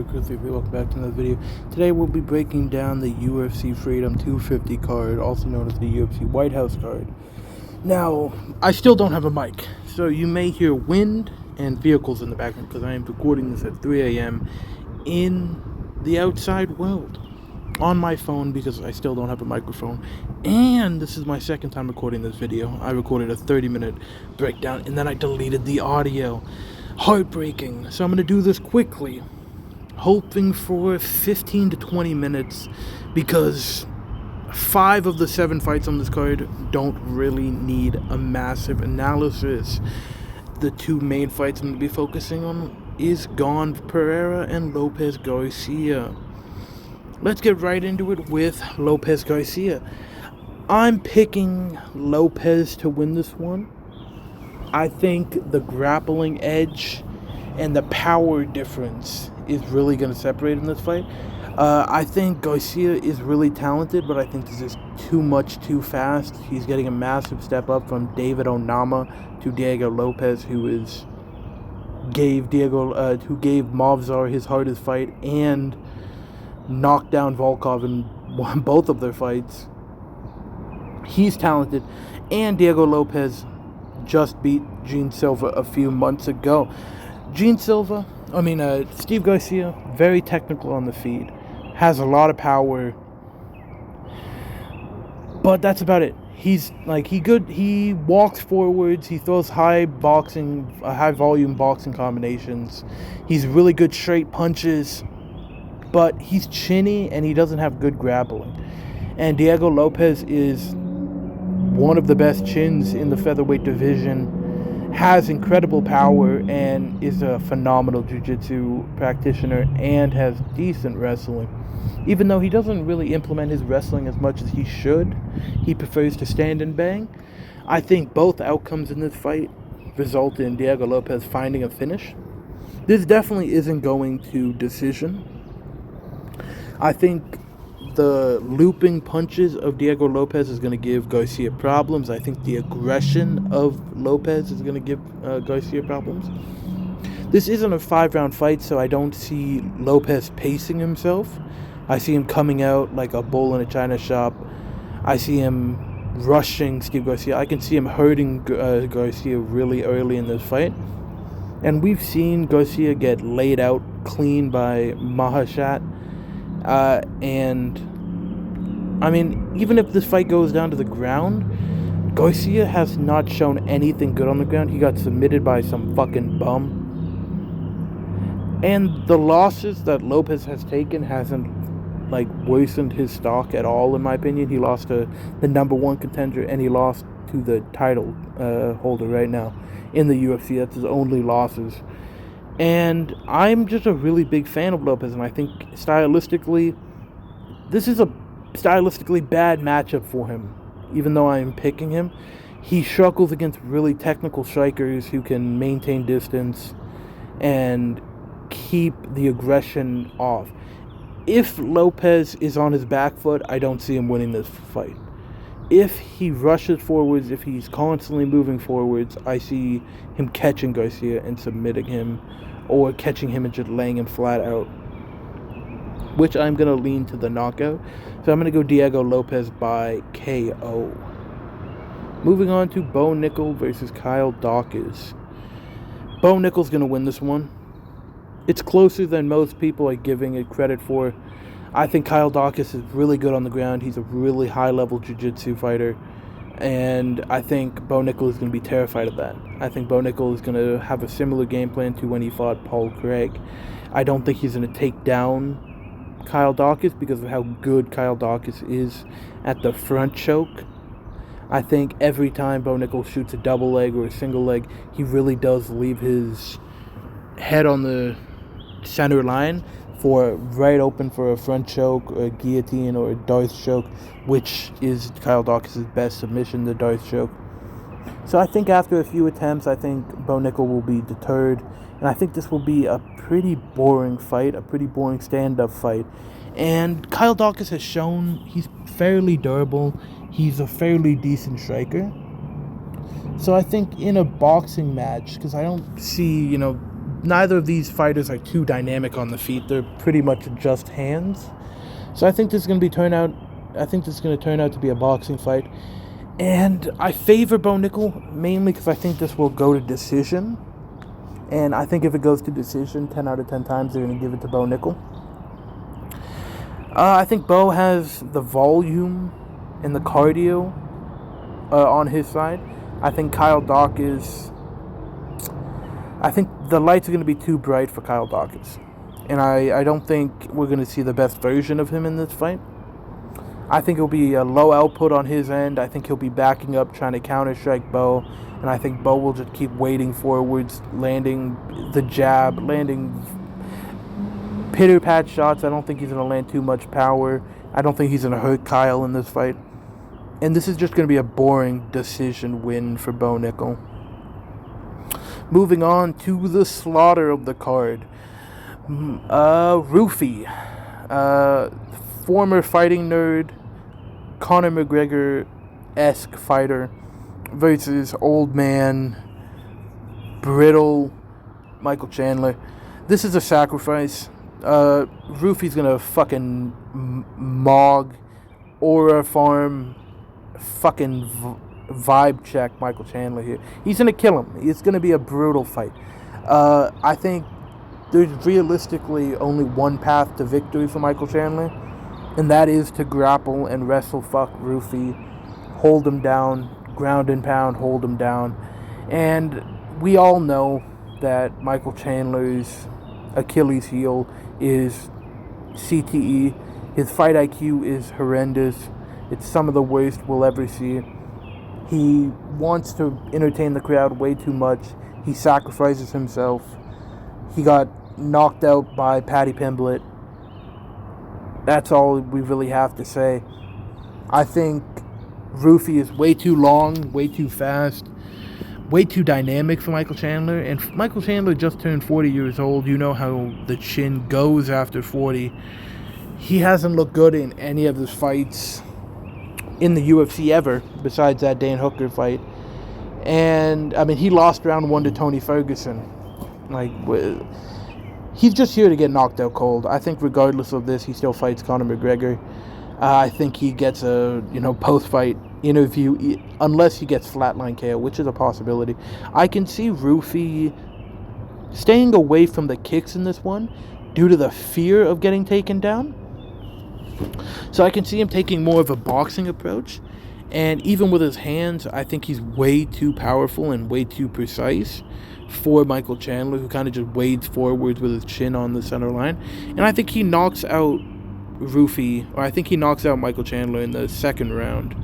boy Chris. Welcome back to another video. Today we'll be breaking down the UFC Freedom 250 card, also known as the UFC White House card. Now, I still don't have a mic, so you may hear wind and vehicles in the background because I am recording this at 3 a.m. in the outside world on my phone because I still don't have a microphone. And this is my second time recording this video. I recorded a 30-minute breakdown and then I deleted the audio. Heartbreaking. So I'm going to do this quickly, hoping for 15 to 20 minutes because 5 of the 7 fights on this card don't really need a massive analysis. The 2 main fights I'm going to be focusing on is Gane Pereira and Lopez Garcia. Let's get right into it with Lopez Garcia. I'm picking Lopez to win this one. I think the grappling edge and the power difference is really going to separate in this fight. I think Garcia is really talented, but I think this is too much too fast. He's getting a massive step up from David Onama to Diego Lopez, who gave Movsar his hardest fight and knocked down Volkov in both of their fights. He's talented, and Diego Lopez just beat Gene Silva a few months ago. Steve Garcia, very technical on the feet, has a lot of power, but that's about it. He walks forwards, he throws high volume boxing combinations. He's really good straight punches, but he's chinny and he doesn't have good grappling. And Diego Lopez is one of the best chins in the featherweight division, has incredible power, and is a phenomenal jiu-jitsu practitioner and has decent wrestling. Even though he doesn't really implement his wrestling as much as he should, he prefers to stand and bang. I think both outcomes in this fight result in Diego Lopez finding a finish. This definitely isn't going to decision. I think the looping punches of Diego Lopez is going to give Garcia problems. I think the aggression of Lopez is going to give Garcia problems. This isn't a 5-round fight, so I don't see Lopez pacing himself. I see him coming out like a bull in a china shop. I see him rushing Steve Garcia. I can see him hurting Garcia really early in this fight. And we've seen Garcia get laid out clean by Mahashat. Even if this fight goes down to the ground, Garcia has not shown anything good on the ground. He got submitted by some fucking bum. And the losses that Lopez has taken hasn't worsened his stock at all, in my opinion. He lost to the number 1 contender, and he lost to the title holder right now in the UFC. That's his only losses. And I'm just a really big fan of Lopez, and I think stylistically, this is a stylistically bad matchup for him. Even though I'm picking him, he struggles against really technical strikers who can maintain distance and keep the aggression off. If Lopez is on his back foot, I don't see him winning this fight. If he rushes forwards, if he's constantly moving forwards, I see him catching Garcia and submitting him, or catching him and just laying him flat out, which I'm going to lean to the knockout. So I'm going to go Diego Lopez by KO. Moving on to Bo Nickal versus Kyle Daukaus. Bo Nickal's going to win this one. It's closer than most people are giving it credit for. I think Kyle Daukaus is really good on the ground. He's a really high-level jiu-jitsu fighter. And I think Bo Nickal is going to be terrified of that. I think Bo Nickal is going to have a similar game plan to when he fought Paul Craig. I don't think he's going to take down Kyle Daukaus because of how good Kyle Daukaus is at the front choke. I think every time Bo Nickal shoots a double leg or a single leg, he really does leave his head on the center line right open for a front choke, or a guillotine, or a Darce choke, which is Kyle Daukaus' best submission, the Darce choke. So I think after a few attempts, I think Bo Nickal will be deterred, and I think this will be a pretty boring fight, a pretty boring stand-up fight. And Kyle Daukaus has shown he's fairly durable, he's a fairly decent striker. So I think in a boxing match, because I don't see, neither of these fighters are too dynamic on the feet. They're pretty much just hands. So I think this is going to turn out to be a boxing fight. And I favor Bo Nickel mainly because I think this will go to decision. And I think if it goes to decision, 10 out of 10 times they're going to give it to Bo Nickel. I think Bo has the volume and the cardio on his side. I think Kyle Dawkins... I think the lights are going to be too bright for Kyle Dawkins. And I don't think we're going to see the best version of him in this fight. I think it'll be a low output on his end. I think he'll be backing up, trying to counter-strike Bo. And I think Bo will just keep wading forwards, landing the jab, landing pitter-pat shots. I don't think he's going to land too much power. I don't think he's going to hurt Kyle in this fight. And this is just going to be a boring decision win for Bo Nickel. Moving on to the slaughter of the card. Roofy, former fighting nerd, Conor McGregor-esque fighter versus old man, brittle Michael Chandler. This is a sacrifice. Roofy's gonna fucking mog, aura farm, fucking vibe check Michael Chandler here. He's gonna kill him. It's gonna be a brutal fight. I think there's realistically only one path to victory for Michael Chandler, and that is to grapple and wrestle fuck Roofy, hold him down, ground and pound, hold him down. And we all know that Michael Chandler's Achilles heel is CTE. His fight IQ is horrendous. It's some of the worst we'll ever see. He wants to entertain the crowd way too much. He sacrifices himself. He got knocked out by Paddy Pimblett. That's all we really have to say. I think Roofy is way too long, way too fast, way too dynamic for Michael Chandler. And Michael Chandler just turned 40 years old. You know how the chin goes after 40. He hasn't looked good in any of his fights in the UFC ever, besides that Dan Hooker fight. And, I mean, he lost round 1 to Tony Ferguson. Like, he's just here to get knocked out cold. I think regardless of this, he still fights Conor McGregor. I think he gets a, post-fight interview, unless he gets flatline KO, which is a possibility. I can see Roofy staying away from the kicks in this one due to the fear of getting taken down. So I can see him taking more of a boxing approach. And even with his hands, I think he's way too powerful and way too precise for Michael Chandler, who kind of just wades forwards with his chin on the center line. And I think he knocks out Roofy, or I think he knocks out Michael Chandler in the second round.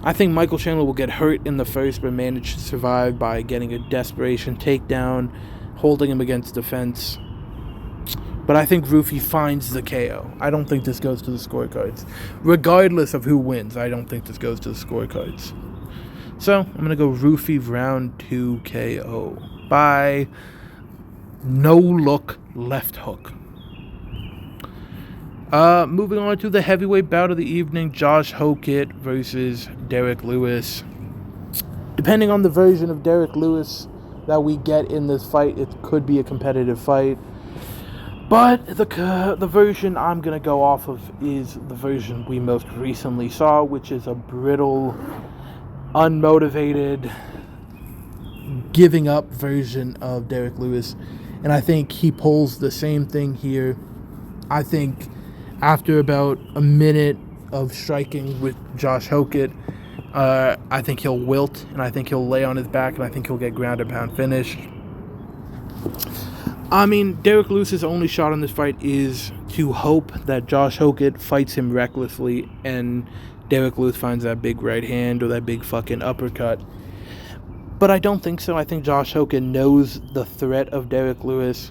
I think Michael Chandler will get hurt in the first, but manage to survive by getting a desperation takedown, holding him against the fence. But I think Roofy finds the KO. I don't think this goes to the scorecards. Regardless of who wins, I don't think this goes to the scorecards. So, I'm going to go Roofy round 2 KO by no-look left hook. Moving on to the heavyweight bout of the evening, Josh Hokit versus Derek Lewis. Depending on the version of Derek Lewis that we get in this fight, it could be a competitive fight. But the version I'm going to go off of is the version we most recently saw, which is a brittle, unmotivated, giving up version of Derek Lewis. And I think he pulls the same thing here. I think after about a minute of striking with Josh Hokit, I think he'll wilt, and I think he'll lay on his back, and I think he'll get ground and pound finished. I mean, Derek Lewis's only shot in this fight is to hope that Josh Hokit fights him recklessly and Derek Lewis finds that big right hand or that big fucking uppercut. But I don't think so. I think Josh Hokit knows the threat of Derek Lewis,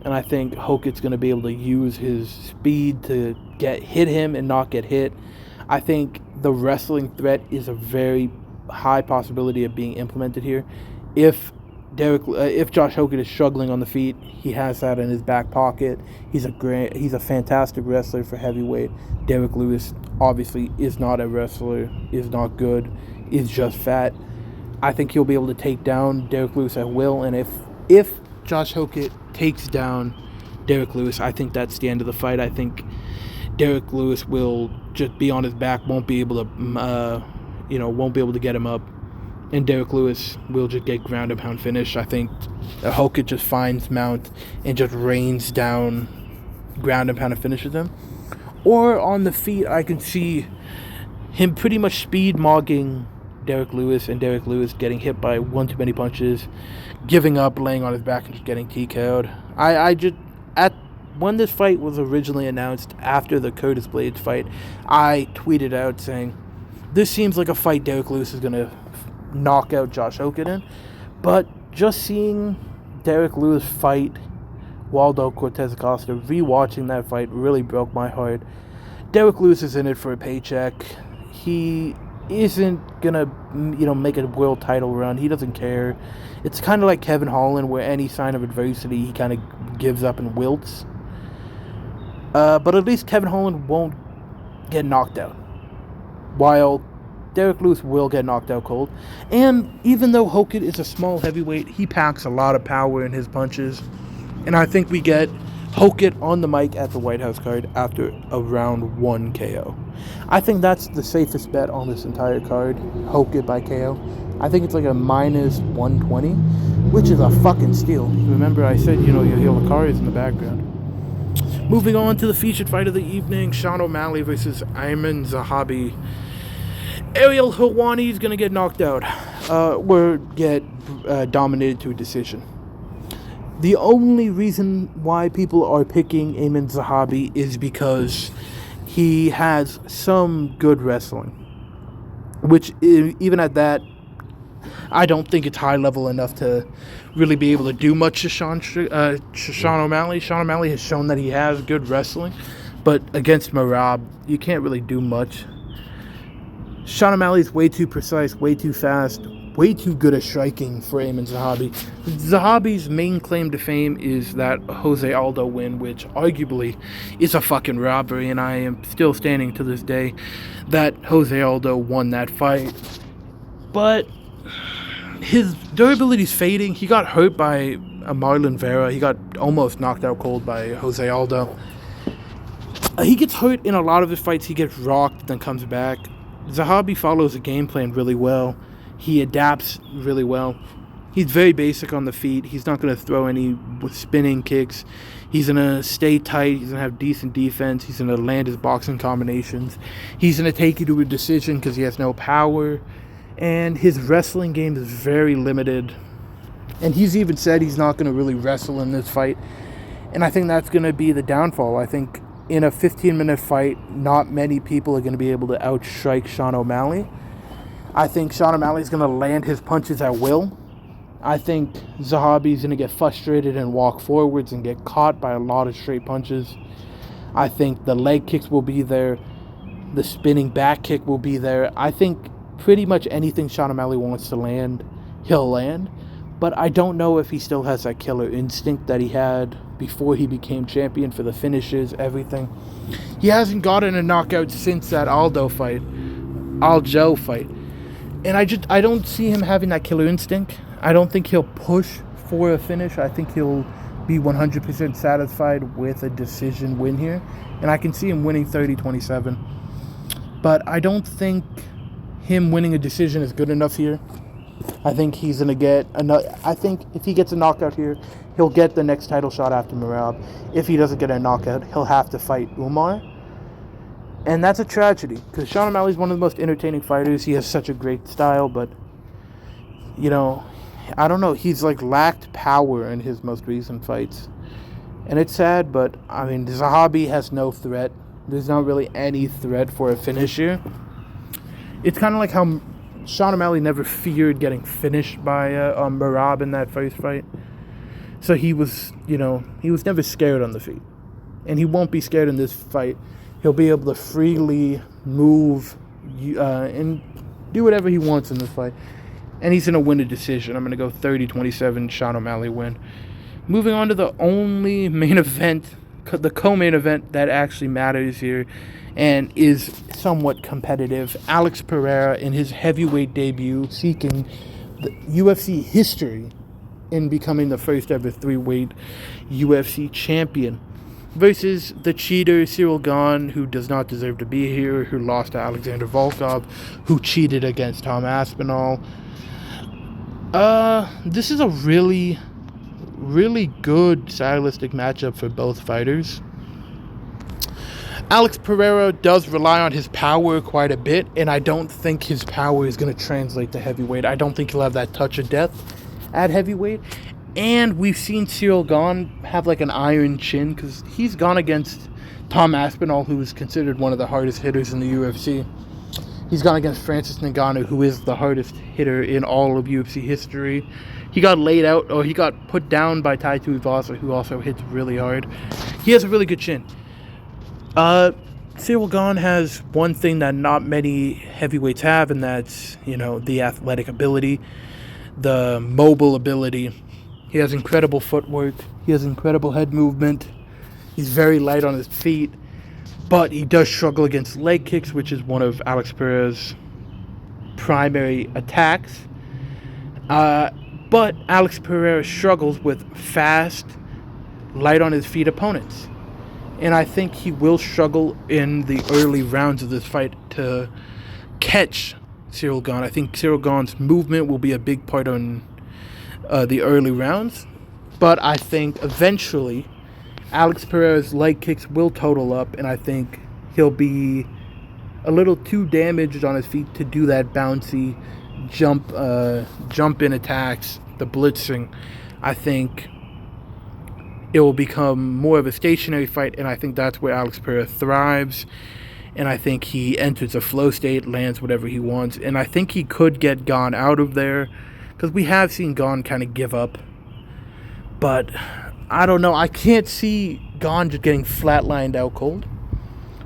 and I think Hokit's going to be able to use his speed to hit him and not get hit. I think the wrestling threat is a very high possibility of being implemented here. If Josh Hokit is struggling on the feet, he has that in his back pocket. He's a fantastic wrestler for heavyweight. Derek Lewis obviously is not a wrestler, is not good, is just fat. I think he'll be able to take down Derek Lewis at will, and if Josh Hokett takes down Derek Lewis, I think that's the end of the fight. I think Derek Lewis will just be on his back, won't be able to get him up, and Derek Lewis will just get ground and pound finish. I think Hokett just finds Mount and just rains down ground and pound and finishes him. Or on the feet, I can see him pretty much speed mogging Derek Lewis, and Derek Lewis getting hit by one too many punches, giving up, laying on his back, and just getting TKO'd. When this fight was originally announced after the Curtis Blades fight, I tweeted out saying, this seems like a fight Derek Lewis is going to knock out Josh Hokett in. But just seeing Derek Lewis fight Waldo Cortez Acosta, rewatching that fight really broke my heart. Derek Lewis is in it for a paycheck. He isn't going to, make a world title run. He doesn't care. It's kind of like Kevin Holland, where any sign of adversity, he kind of gives up and wilts. But at least Kevin Holland won't get knocked out, while Derek Lewis will get knocked out cold. And even though Hokett is a small heavyweight, he packs a lot of power in his punches. And I think we get Hokett on the mic at the White House card after a round 1 KO. I think that's the safest bet on this entire card, Hokett by KO. I think it's like a minus 120, which is a fucking steal. Remember I said, your Hillary is in the background. Moving on to the featured fight of the evening, Sean O'Malley versus Ayman Zahabi. Ariel Helwani is going to get knocked out, or get dominated to a decision. The only reason why people are picking Ayman Zahabi is because he has some good wrestling, which even at that, I don't think it's high level enough to really be able to do much to Sean O'Malley. Sean O'Malley has shown that he has good wrestling, but against Merab, you can't really do much. Sean O'Malley's way too precise, way too fast, way too good at striking for Ayman Zahabi. Zahabi's main claim to fame is that Jose Aldo win, which arguably is a fucking robbery, and I am still standing to this day that Jose Aldo won that fight. But his durability's fading. He got hurt by Marlon Vera. He got almost knocked out cold by Jose Aldo. He gets hurt in a lot of his fights. He gets rocked, then comes back. Zahabi follows the game plan really well. He adapts really well. He's very basic on the feet. He's not going to throw any spinning kicks. He's going to stay tight. He's going to have decent defense. He's going to land his boxing combinations. He's going to take you to a decision because he has no power. And his wrestling game is very limited. And he's even said he's not going to really wrestle in this fight. And I think that's going to be the downfall. I think in a 15-minute fight, not many people are going to be able to outstrike Sean O'Malley. I think Sean O'Malley's going to land his punches at will. I think Zahabi's going to get frustrated and walk forwards and get caught by a lot of straight punches. I think the leg kicks will be there. The spinning back kick will be there. I think pretty much anything Sean O'Malley wants to land, he'll land. But I don't know if he still has that killer instinct that he had before he became champion for the finishes, everything. He hasn't gotten a knockout since that Aljo fight. And I don't see him having that killer instinct. I don't think he'll push for a finish. I think he'll be 100% satisfied with a decision win here. And I can see him winning 30-27. But I don't think him winning a decision is good enough here. I think he's going to get I think if he gets a knockout here, he'll get the next title shot after Merab. If he doesn't get a knockout, he'll have to fight Umar. And that's a tragedy, because Sean O'Malley's one of the most entertaining fighters. He has such a great style, but, I don't know. He's, lacked power in his most recent fights. And it's sad, but, Zahabi has no threat. There's not really any threat for a finish here. It's kind of like how Sean O'Malley never feared getting finished by Merab in that first fight. So he was never scared on the feet. And he won't be scared in this fight. He'll be able to freely move and do whatever he wants in this fight. And he's going to win a decision. I'm going to go 30-27, Sean O'Malley win. Moving on to the only main event, the co-main event that actually matters here and is somewhat competitive. Alex Pereira in his heavyweight debut, seeking the UFC history in becoming the first ever 3-weight UFC champion, versus the cheater Ciryl Gane, who does not deserve to be here, who lost to Alexander Volkov, who cheated against Tom Aspinall. This is a really, really good stylistic matchup for both fighters. Alex Pereira does rely on his power quite a bit, and I don't think his power is going to translate to heavyweight. I don't think he'll have that touch of death at heavyweight. And we've seen Ciryl Gane have like an iron chin, because he's gone against Tom Aspinall, who is considered one of the hardest hitters in the UFC. He's gone against Francis Ngannou, who is the hardest hitter in all of UFC history. He got laid out, or he got put down by Tai Tuivasa, who also hits really hard. He has a really good chin. Ciryl Gane has one thing that not many heavyweights have, and that's, the athletic ability, the mobile ability. He has incredible footwork. He has incredible head movement. He's very light on his feet, but he does struggle against leg kicks, which is one of Alex Pereira's primary attacks. But Alex Pereira struggles with fast, light on his feet opponents. And I think he will struggle in the early rounds of this fight to catch Ciryl Gane. I think Ciryl Gane's movement will be a big part on the early rounds. But I think eventually Alex Pereira's leg kicks will total up, and I think he'll be a little too damaged on his feet to do that bouncy jump in attacks, the blitzing. I think it will become more of a stationary fight, and I think that's where Alex Pereira thrives. And I think he enters a flow state, lands whatever he wants, and I think he could get Gane out of there, because we have seen Gane kind of give up. But I don't know. I can't see Gane just getting flatlined out cold.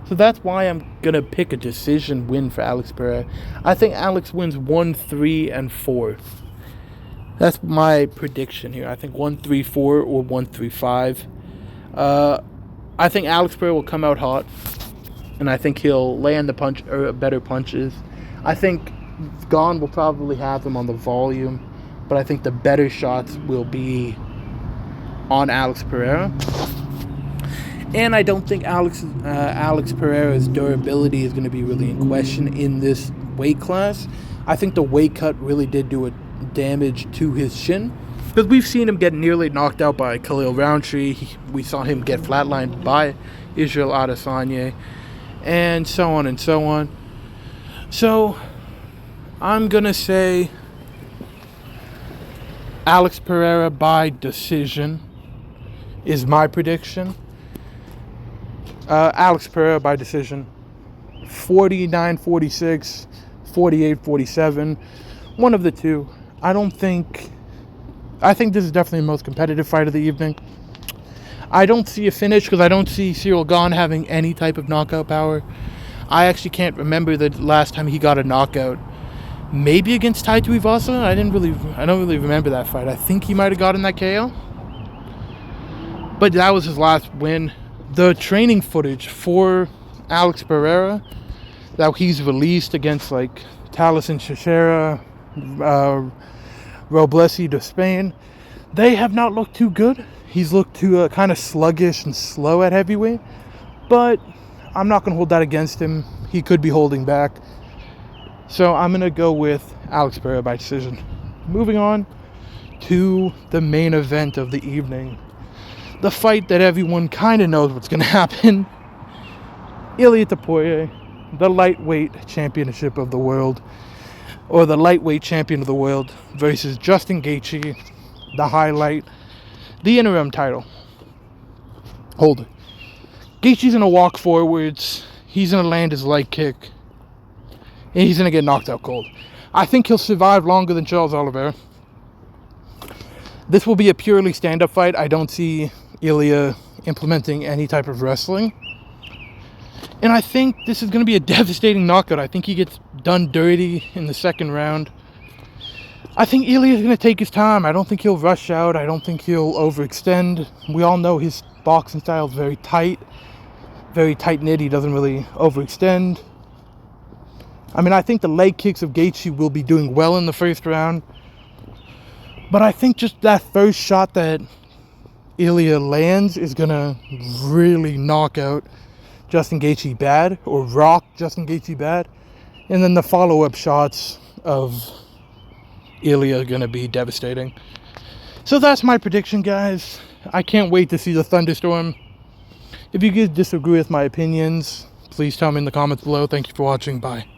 So that's why I'm going to pick a decision win for Alex Pereira. I think Alex wins 1-3 and 4. That's my prediction here. I think 1-3-4 or 1-3-5. I think Alex Pereira will come out hot, and I think he'll land the better punches. I think Gane will probably have him on the volume, but I think the better shots will be on Alex Pereira. And I don't think Alex Pereira's durability is going to be really in question in this weight class. I think the weight cut really did do a damage to his chin, because we've seen him get nearly knocked out by Khalil Roundtree. We saw him get flatlined by Israel Adesanya, and so on and so on. So I'm gonna say Alex Pereira by decision is my prediction. Alex Pereira by decision, 49-46, 48-47, one of the two. I think this is definitely the most competitive fight of the evening. I don't see a finish, because I don't see Ciryl Gane having any type of knockout power. I actually can't remember the last time he got a knockout. Maybe against Tai Tuivasa? I don't really remember that fight. I think he might have gotten that KO. But that was his last win. The training footage for Alex Pereira that he's released against like Talison Teixeira, Roblesi de Spain, they have not looked too good. He's looked too kind of sluggish and slow at heavyweight, but I'm not going to hold that against him. He could be holding back. So I'm going to go with Alex Pereira by decision. Moving on to the main event of the evening. The fight that everyone kind of knows what's going to happen. Ilia Topuria, the lightweight championship of the world, or the lightweight champion of the world, versus Justin Gaethje, the highlight, the interim title holder. Gaethje's going to walk forwards. He's going to land his leg kick, and he's going to get knocked out cold. I think he'll survive longer than Charles Oliveira. This will be a purely stand-up fight. I don't see Ilia implementing any type of wrestling. And I think this is going to be a devastating knockout. I think he gets done dirty in the second round. I think Ilia is going to take his time. I don't think he'll rush out. I don't think he'll overextend. We all know his boxing style is very tight-knit. He doesn't really overextend. I mean, I think the leg kicks of Gaethje will be doing well in the first round. But I think just that first shot that Ilya lands is gonna really knock out Justin Gaethje bad, or rock Justin Gaethje bad, and then the follow-up shots of Ilya are gonna be devastating. So that's my prediction, guys. I can't wait to see the thunderstorm. If you guys disagree with my opinions, please tell me in the comments below. Thank you for watching. Bye.